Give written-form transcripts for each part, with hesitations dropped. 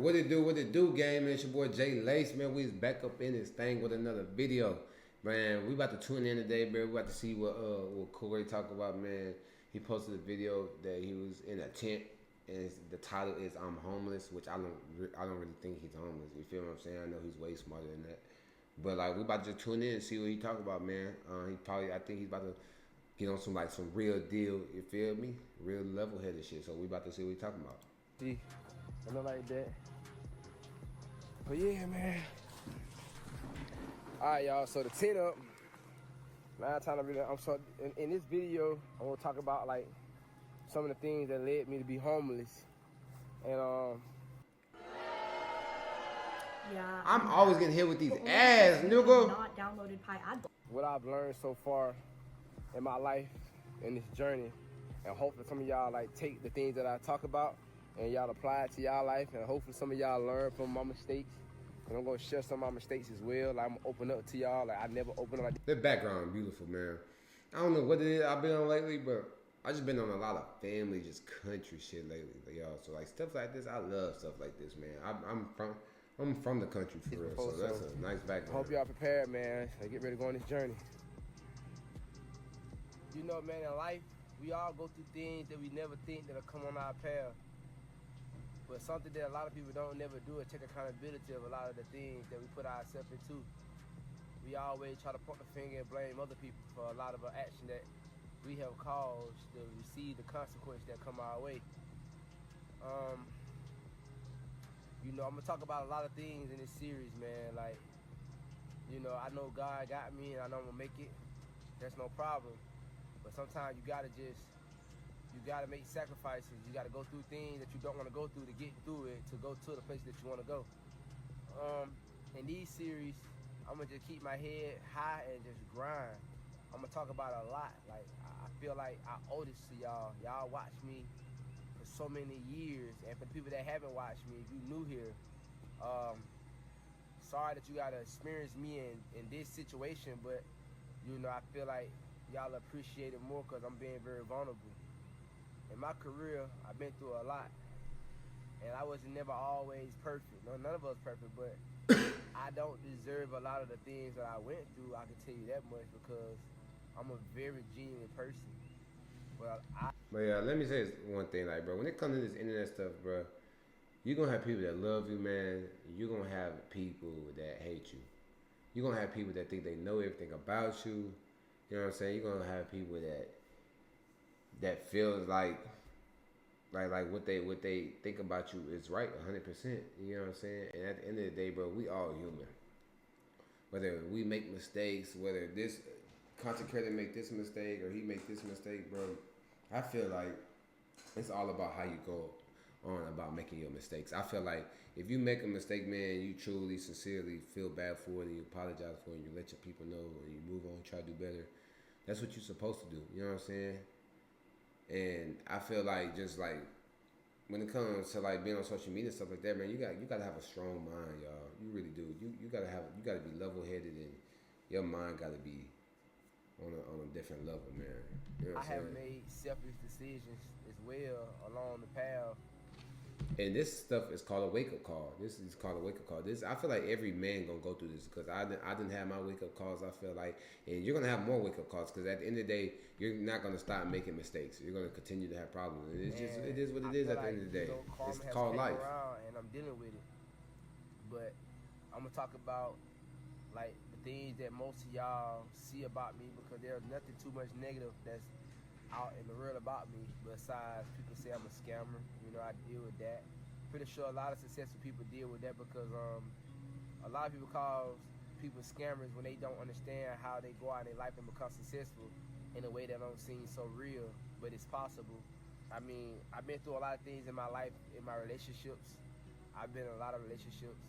What it do, game, man? It's your boy Jlace, man. We is back up in this thing with another video. Man, we about to tune in today, bro. We about to see what Corey talk about, man. He posted a video that he was in a tent, and the title is "I'm homeless," which I don't really think he's homeless. You feel what I'm saying? I know he's way smarter than that. But like, we about to just tune in and see what he talk about, man. I think he's about to get on some real deal. You feel me? Real level headed shit. So we about to see what he talking about. See, I know like that. But yeah, man. All right, y'all. So the tent up. Last time in this video, I want to talk about like some of the things that led me to be homeless, and yeah. I'm always getting hit with these ads, nigga. Not downloaded what I've learned so far in my life, in this journey, and hopefully some of y'all like take the things that I talk about and y'all apply it to y'all life, and hopefully some of y'all learn from my mistakes. And I'm gonna share some of my mistakes as well. Like, I'm gonna open up to y'all. Like, I never open up like The background beautiful, man. I don't know what it is I've been on lately, but I just been on a lot of family, just country shit lately, y'all. So like stuff like this, I love stuff like this, man. I'm from the country for real, so that's a nice background. I hope y'all prepared, man. Get ready to go on this journey. You know, man, in life, we all go through things that we never think that'll come on our path. But something that a lot of people don't never do is take accountability of a lot of the things that we put ourselves into. We always try to point the finger and blame other people for a lot of our action that we have caused to receive the consequences that come our way. You know, I'm gonna talk about a lot of things in this series, man. Like, you know, I know God got me and I know I'm gonna make it. That's no problem. But sometimes you gotta make sacrifices. You gotta go through things that you don't wanna go through to get through it, to go to the place that you wanna go. In these series, I'm gonna just keep my head high and just grind. I'm gonna talk about a lot. Like, I feel like I owe this to y'all. Y'all watch me for so many years, and for the people that haven't watched me, if you new here, sorry that you gotta experience me in this situation, but you know, I feel like y'all appreciate it more because I'm being very vulnerable. In my career, I've been through a lot, and I wasn't never always perfect. No, none of us perfect, but I don't deserve a lot of the things that I went through. I can tell you that much because I'm a very genuine person. But yeah, let me say one thing, like, bro, when it comes to this internet stuff, bro, you're gonna have people that love you, man. You're gonna have people that hate you. You're gonna have people that think they know everything about you. You know what I'm saying? You're gonna have people that feels like what they think about you is right 100%. You know what I'm saying? And at the end of the day, bro, we all human. Whether we make mistakes, whether this content creator make this mistake or he make this mistake, bro, I feel like it's all about how you go on about making your mistakes. I feel like if you make a mistake, man, you truly, sincerely feel bad for it and you apologize for it and you let your people know and you move on, try to do better. That's what you're supposed to do. You know what I'm saying? And I feel like just like when it comes to like being on social media and stuff like that, man, you gotta have a strong mind, y'all. You really do. You gotta be level headed and your mind gotta be on a different level, man. You know what I have made selfish decisions as well along the path. And this stuff is called a wake-up call. This is called a wake-up call. I feel like every man gonna go through this because I didn't have my wake-up calls. I feel like, and you're gonna have more wake-up calls because at the end of the day, you're not gonna stop making mistakes. You're gonna continue to have problems. And it is what it is at the end of the day. It's called life. And I'm dealing with it. But I'm gonna talk about like the things that most of y'all see about me because there's nothing too much negative that's out in the world about me besides people say I'm a scammer. You know, I deal with that. Pretty sure a lot of successful people deal with that because a lot of people call people scammers when they don't understand how they go out in their life and become successful in a way that don't seem so real, but it's possible. I mean, I've been through a lot of things in my life, in my relationships. I've been in a lot of relationships,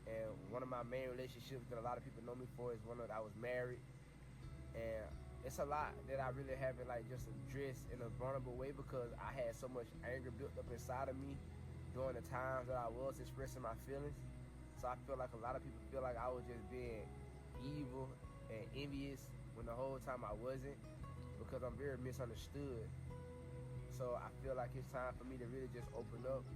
and one of my main relationships that a lot of people know me for is one that I was married, and it's a lot that I really haven't like just addressed in a vulnerable way because I had so much anger built up inside of me during the times that I was expressing my feelings. So I feel like a lot of people feel like I was just being evil and envious when the whole time I wasn't because I'm very misunderstood. So I feel like it's time for me to really just open up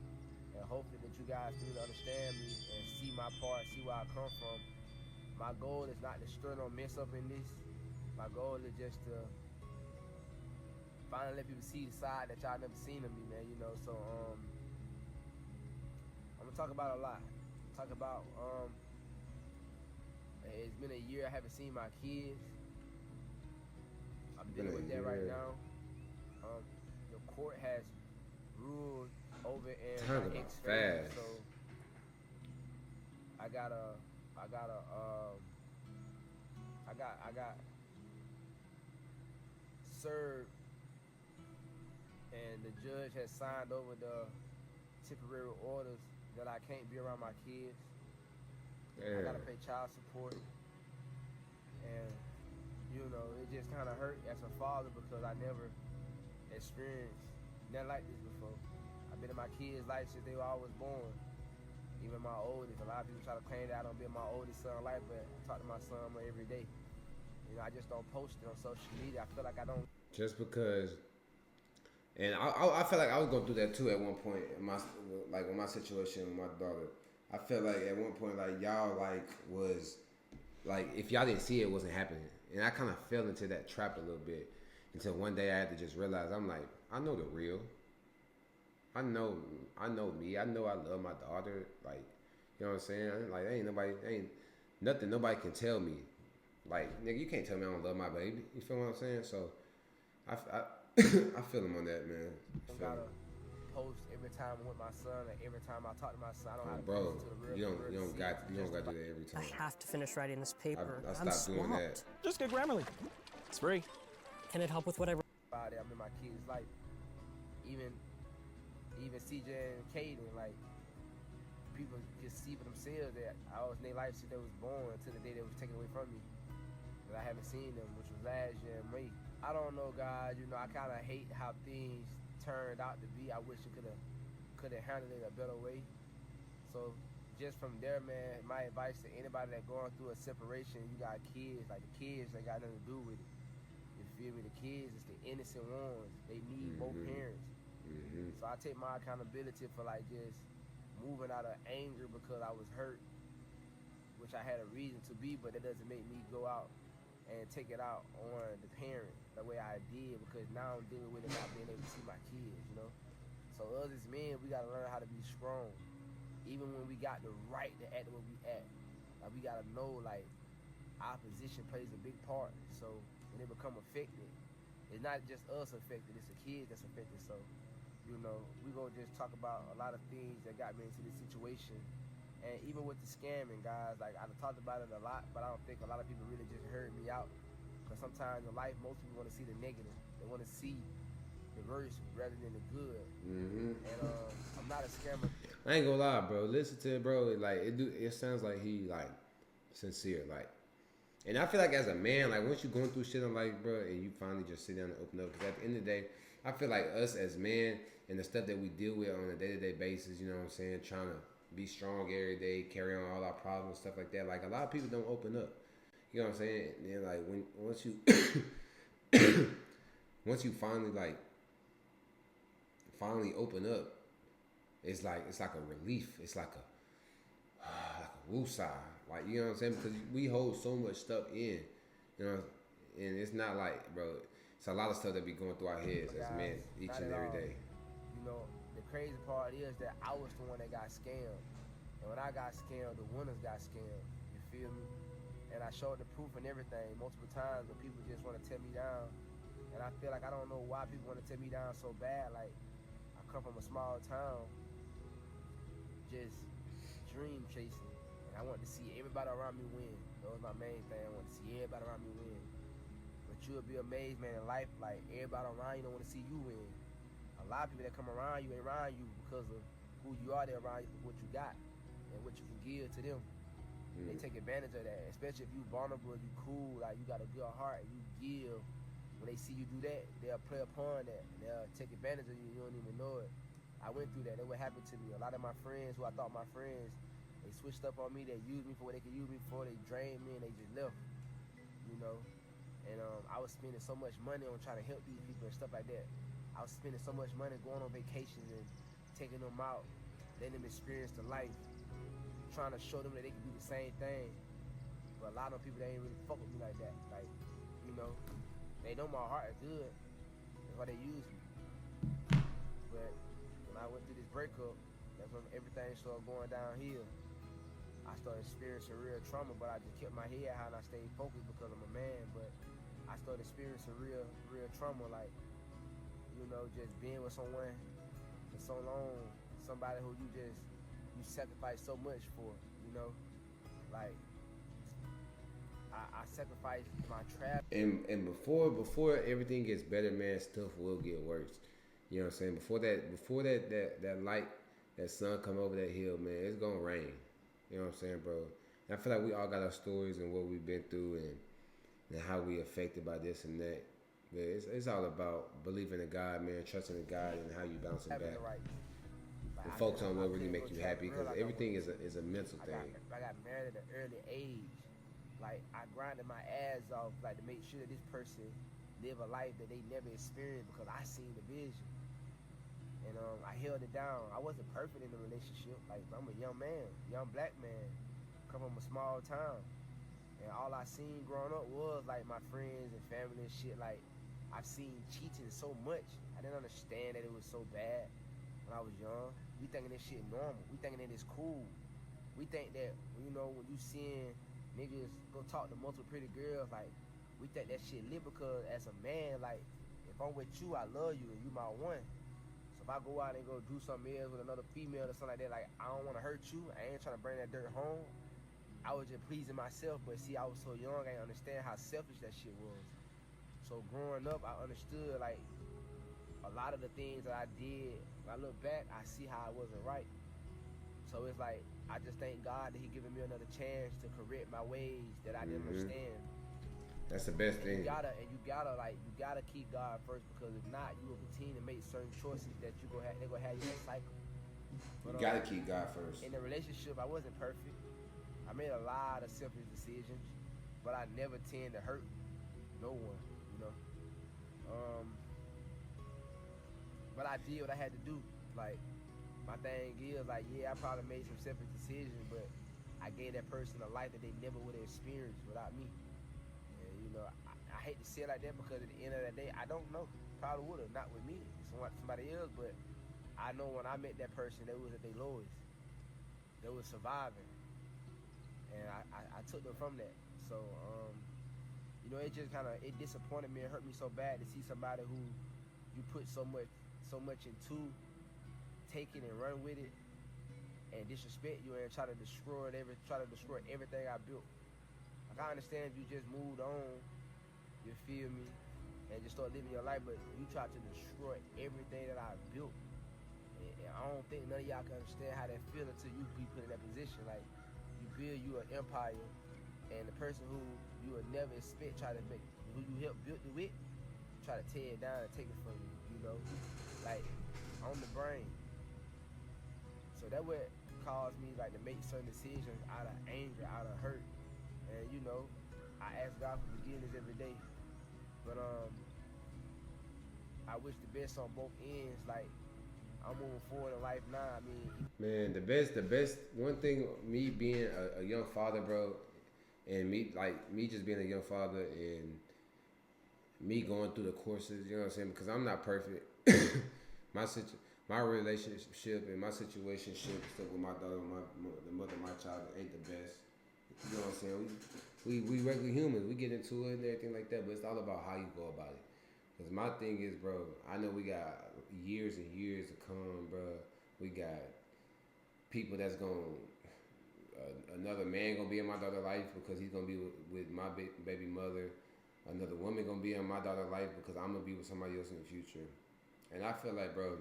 and hopefully that you guys can really understand me and see my part, see where I come from. My goal is not to stir no mess up in this. My goal is just to finally let people see the side that y'all never seen of me, man. You know, so I'm gonna talk about a lot. Talk about it's been a year I haven't seen my kids. I'm dealing with that right now. The court has ruled over in my ex favor, so I got served, and the judge has signed over the temporary orders that I can't be around my kids. I gotta pay child support, and you know, it just kind of hurt as a father because I never experienced nothing like this before. I've been in my kids' life since they were always born. Even my oldest, a lot of people try to claim that I don't be in my oldest son's life, but I talk to my son every day. You know, I just don't post it on social media. I feel like I don't. Just because, and I feel like I was going through that too at one point. In my with my situation with my daughter, I felt like at one point like y'all like was like if y'all didn't see it, it wasn't happening, and I kind of fell into that trap a little bit until one day I had to just realize I'm like I know the real. I know me. I know I love my daughter. Like, you know what I'm saying? Like, ain't nothing nobody can tell me. Like, nigga, you can't tell me I don't love my baby. You feel what I'm saying? So, I feel him on that, man. I gotta post every time I'm with my son, and every time I talk to my son, I don't have to bro, post to the real. you don't got to do that every time. I have to finish writing this paper. I I'm stopped doing that. Just get Grammarly. It's free. Can it help with what I wrote? I'm in my kids' life. Even CJ and Kaden, like, people just see for themselves that I was in their life since they was born until the day they was taken away from me. But I haven't seen them, which was last year in May. I don't know, guys. You know, I kind of hate how things turned out to be. I wish it could have handled it a better way. So just from there, man, my advice to anybody that going through a separation, you got kids, like the kids that got nothing to do with it. You feel me? The kids is the innocent ones. They need both parents. So I take my accountability for like just moving out of anger because I was hurt, which I had a reason to be, but that doesn't make me go out and take it out on the parent the way I did, because now I'm dealing with it not being able to see my kids, you know? So us as men, we gotta learn how to be strong. Even when we got the right to act the way we act. Like we gotta know like our position plays a big part. So when they become affected, it's not just us affected, it's the kids that's affected. So you know, we gonna just talk about a lot of things that got me into this situation. And even with the scamming, guys, like I've talked about it a lot, but I don't think a lot of people really just heard me out. Because sometimes in life, most people want to see the negative. They want to see the worst rather than the good. And I'm not a scammer. I ain't gonna lie, bro. Listen to it, bro. Like it sounds like he like sincere, like. And I feel like as a man, like once you're going through shit in life, bro, and you finally just sit down and open up, because at the end of the day, I feel like us as men and the stuff that we deal with on a day-to-day basis, you know what I'm saying, trying to be strong every day, carry on all our problems and stuff like that. Like a lot of people don't open up. You know what I'm saying? And then like once you finally open up, it's like a relief. It's like a woosah. Like, you know what I'm saying? Because we hold so much stuff in, you know, and it's not like, bro, it's a lot of stuff that be going through our heads as men each and every day. You know, the crazy part is that I was the one that got scammed. And when I got scammed, the winners got scammed. You feel me? And I showed the proof and everything multiple times, but people just want to tear me down. And I feel like I don't know why people want to tear me down so bad. Like, I come from a small town, just dream chasing. And I want to see everybody around me win. That was my main thing. I want to see everybody around me win. But you'll be amazed, man, in life, like, everybody around you don't want to see you win. A lot of people that come around you ain't around you because of who you are. They're around you for what you got and what you can give to them. They take advantage of that, especially if you vulnerable, you cool, like you got a good heart, you give. When they see you do that, they'll play upon that. They'll take advantage of you, you don't even know it. I went through that. That what happened to me. A lot of my friends who I thought my friends, they switched up on me. They used me for what they could use me for. They drained me and they just left, you know. And I was spending so much money on trying to help these people and stuff like that. I was spending so much money going on vacations and taking them out letting them experience the life, trying to show them that they can do the same thing. But a lot of people, they ain't really fuck with me like that. Like, you know, they know my heart is good. That's why they use me. But when I went through this breakup, that's when everything started going downhill. I started experiencing real trauma, but I just kept my head high and I stayed focused because I'm a man. But I started experiencing real trauma, like, you know, just being with someone for so long, somebody who you sacrifice so much for, you know, like I sacrificed my travel. And before everything gets better, man, stuff will get worse. You know what I'm saying? Before that light, that sun come over that hill, man, it's gonna rain. You know what I'm saying, bro? And I feel like we all got our stories and what we've been through and how we affected by this and that. But it's all about believing in God, man, trusting in God, and how you bouncing back. Right. And focus on what really makes you happy, because everything is a mental thing. I got married at an early age. Like, I grinded my ass off, like, to make sure that this person live a life that they never experienced, because I seen the vision. And I held it down. I wasn't perfect in the relationship. Like, I'm a young man, young black man, come from a small town. And all I seen growing up was, like, my friends and family and shit. Like, I've seen cheating so much. I didn't understand that it was so bad when I was young. We thinking this shit normal. We thinking that it's cool. We think that, you know, when you seeing niggas go talk to multiple pretty girls, like, we think that shit lit, because as a man, like, if I'm with you, I love you and you my one. So if I go out and go do something else with another female or something like that, like, I don't want to hurt you. I ain't trying to bring that dirt home. I was just pleasing myself, but see, I was so young, I didn't understand how selfish that shit was. So growing up, I understood, like, a lot of the things that I did. When I look back, I see how I wasn't right. So it's like, I just thank God that He giving me another chance to correct my ways that I didn't understand. That's the best thing. You gotta keep God first, because if not, you will continue to make certain choices that they're gonna have you in a cycle. But, you gotta keep God first. In the relationship, I wasn't perfect. I made a lot of selfish decisions, but I never tend to hurt no one, you know. But I did what I had to do. Like, my thing is, like, yeah, I probably made some selfish decisions, but I gave that person a life that they never would have experienced without me. And, you know, I hate to say it like that, because at the end of the day, I don't know. Probably would have, not with me, somebody else, but I know when I met that person, they was at their lowest. They was surviving. And I took them from that. So, you know, it just kind of, it disappointed me and hurt me so bad to see somebody who you put so much into, take it and run with it, and disrespect you and try to destroy everything I built. Like, I understand if you just moved on, you feel me, and just start living your life, but you try to destroy everything that I built. And I don't think none of y'all can understand how that feels until you be put in that position. Like, you build you an empire, and the person who you would never expect who you helped build it with, try to tear it down and take it from you, you know? Like, on the brain. So that what caused me, like, to make certain decisions out of anger, out of hurt. And, you know, I ask God for forgiveness every day. But I wish the best on both ends. Like, I'm moving forward in life now. I mean, man, the best one thing, me being a young father, bro, and me just being a young father, and me going through the courses, you know what I'm saying? Because I'm not perfect. My relationship and my situationship stuff with my daughter, the mother of my child, ain't the best. You know what I'm saying? We regular humans. We get into it and everything like that, but it's all about how you go about it. Because my thing is, bro, I know we got years and years to come, bro. We got people that's another man gonna be in my daughter's life because he's gonna be with my baby mother. Another woman gonna be in my daughter's life because I'm gonna be with somebody else in the future. And I feel like, bro,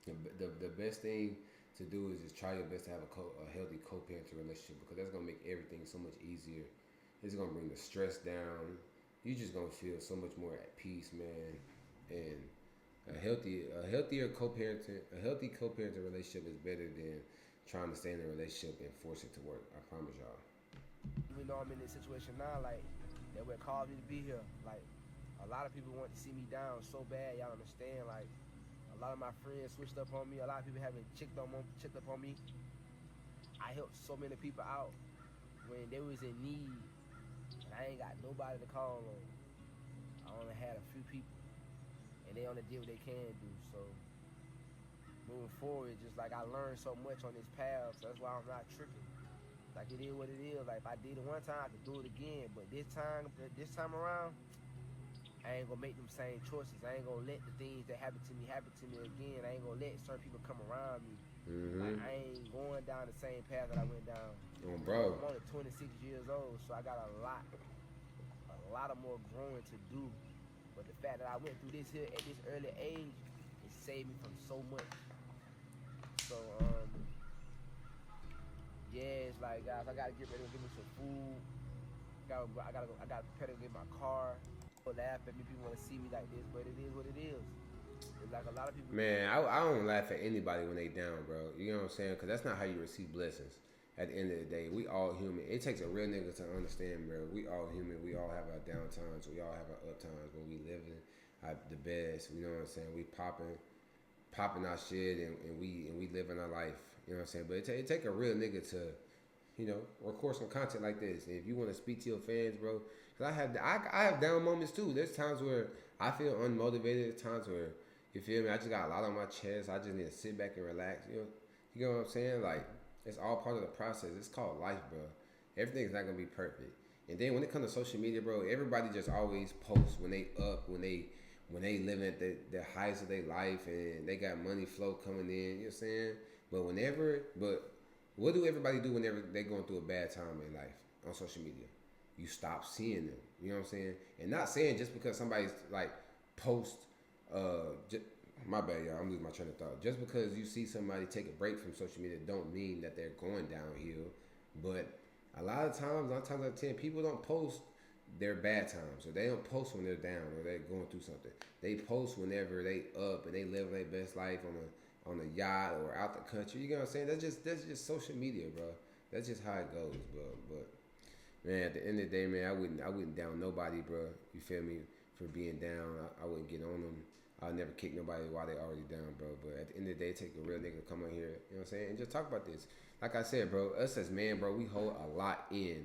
the best thing to do is just try your best to have a healthy co-parenting relationship, because that's gonna make everything so much easier. It's gonna bring the stress down. You just gonna feel so much more at peace, man. And a healthy co-parenting relationship is better than trying to stay in a relationship and force it to work. I promise y'all. Even though I'm in this situation now, like, that what caused me to be here. Like, a lot of people want to see me down so bad. Y'all understand? Like, a A lot of my friends switched up on me. A lot of people haven't checked up on me. I helped so many people out when they was in need, and I ain't got nobody to call on. I only had a few people, and they only did what they can do. So moving forward, just like I learned so much on this path, so that's why I'm not tripping. Like, it is what it is. Like, if I did it one time, I could do it again. But this time around, I ain't gonna make them same choices. I ain't gonna let the things that happen to me again. I ain't gonna let certain people come around me. Like, I ain't going down the same path that I went down. Oh, bro. I'm only 26 years old, so I got a lot of more growing to do. But the fact that I went through this here at this early age, it saved me from so much. So, yeah, it's like, guys, I gotta get ready to give me some food. I gotta prepare to get my car. People laugh at me, people wanna see me like this, but it is what it is. It's like a lot of people. Man, I don't laugh at anybody when they down, bro. You know what I'm saying? Because that's not how you receive blessings. At the end of the day, we all human. It takes a real nigga to understand, bro. We all human. We all have our down times. We all have our up times when we living the best. You know what I'm saying? We popping our shit, and we living our life. You know what I'm saying? But it take a real nigga to, you know, record some content like this. And if you want to speak to your fans, bro, because I have down moments too. There's times where I feel unmotivated. There's times where, you feel me, I just got a lot on my chest. I just need to sit back and relax. You know what I'm saying? Like, it's all part of the process. It's called life, bro. Everything's not gonna be perfect. And then when it comes to social media, bro, everybody just always posts when they up, when they living at the heights of their life and they got money flow coming in. You know what I'm saying? But what do everybody do whenever they going through a bad time in life on social media? You stop seeing them. You know what I'm saying? And not saying just because somebody's like post. My bad, y'all. I'm losing my train of thought. Just because you see somebody take a break from social media don't mean that they're going downhill. But a lot of times, 9 times out of 10, people don't post their bad times, or they don't post when they're down or they're going through something. They post whenever they up and they live their best life on a yacht or out the country. You know what I'm saying? That's just social media, bro. That's just how it goes, bro. But man, at the end of the day, man, I wouldn't down nobody, bro. You feel me? For being down, I wouldn't get on them. I'll never kick nobody while they already down, bro. But at the end of the day, take a real nigga to come on here, you know what I'm saying, and just talk about this. Like I said, bro, us as men, bro, we hold a lot in.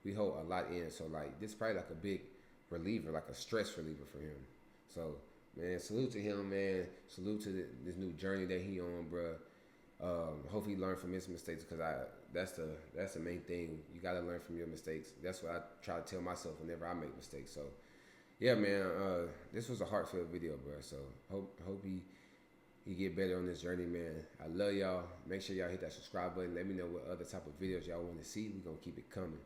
So like, this is probably like a big reliever, like a stress reliever for him. So man, salute to him, man. Salute to this new journey that he on, bro. Hope he learned from his mistakes, because that's the main thing. You gotta learn from your mistakes. That's what I try to tell myself whenever I make mistakes. So yeah, man, this was a heartfelt video, bro. So hope he get better on this journey, man. I love y'all. Make sure y'all hit that subscribe button. Let me know what other type of videos y'all want to see. We're gonna keep it coming.